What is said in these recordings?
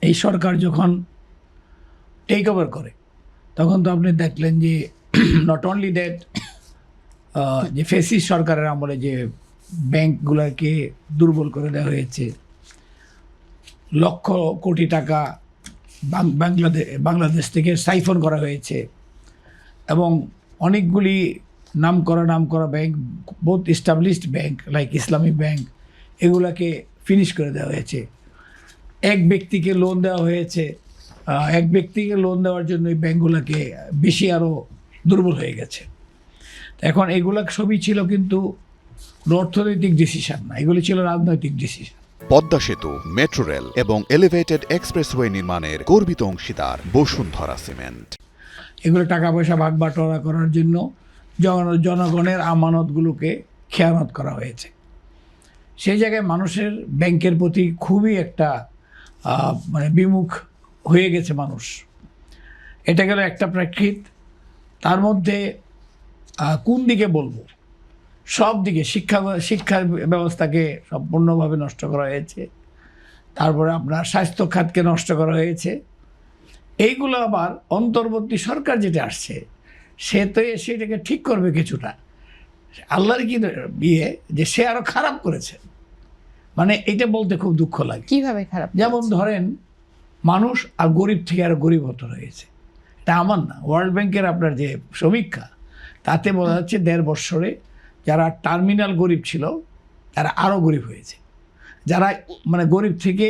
এই সরকার যখন take over করে তখন তো আপনি দেখলেন যে নট অনলি দ্যাট যে ফেসিস সরকারের আমলে যে ব্যাংকগুলোকে দুর্বল করে দেওয়া হয়েছে, লক্ষ কোটি টাকা বাংলাদেশ থেকে সাইফন করা হয়েছে এবং অনেকগুলি নামকরা bank, both established bank like Islamic bank, এগুলাকে ফিনিশ করে দেওয়া হয়েছে। এক ব্যক্তিকে লোন দেওয়া হয়েছে, এক ব্যক্তিকে লোন দেওয়ার জন্য এই ব্যাংকগুলোকে বেশি আরও দুর্বল হয়ে গেছে। এখন এগুলা সবই ছিল কিন্তু অর্থনৈতিক ডিসিশন না, এগুলি ছিল রাজনৈতিক ডিসিশন। পদ্মা সেতু, মেট্রো রেল এবং এলিভেটেড এক্সপ্রেসওয়ে নির্মাণের গর্বিত অংশীদার বসুন্ধরা সিমেন্ট। এগুলো টাকা পয়সা ভাগ বাটোয়ারা করার জন্য জনগণের আমানতগুলোকে খেয়ানত করা হয়েছে। সেই জায়গায় মানুষের ব্যাংকের প্রতি খুবই একটা মানে বিমুখ হয়ে গেছে মানুষ। এটা গেল একটা প্রেক্ষিত। তার মধ্যে কোন দিকে বলবো, সব দিকে শিক্ষার ব্যবস্থাকে সম্পূর্ণভাবে নষ্ট করা হয়েছে। তারপরে আপনার স্বাস্থ্য খাতকে নষ্ট করা হয়েছে। এইগুলো আবার অন্তর্বর্তী সরকার যেটা আসছে সে তো এসে এটাকে ঠিক করবে কিছুটা। আল্লাহর কি বিয়ে যে সে আরো খারাপ করেছে, মানে এটা বলতে খুব দুঃখ লাগে। কিভাবে খারাপ? যেমন ধরেন মানুষ আর গরিব থেকে আরো গরিবতর হয়েছে। এটা আমার না, ওয়ার্ল্ড ব্যাংকের আপনার যে সমীক্ষা তাতে বোঝা যাচ্ছে 1.5 বছরে যারা টার্মিনাল গরিব ছিল তারা আরও গরিব হয়েছে। যারা মানে গরিব থেকে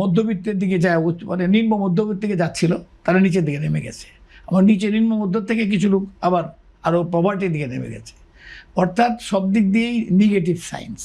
মধ্যবিত্তের দিকে যায়, মানে নিম্ন মধ্যবিত্তের দিকে যাচ্ছিল, তারা নিচের দিকে নেমে গেছে। আবার নিচে নিম্ন মধ্য থেকে কিছু লোক আবার আরও পভার্টির দিকে নেমে গেছে। অর্থাৎ সব দিক দিয়েই নেগেটিভ সাইন্স।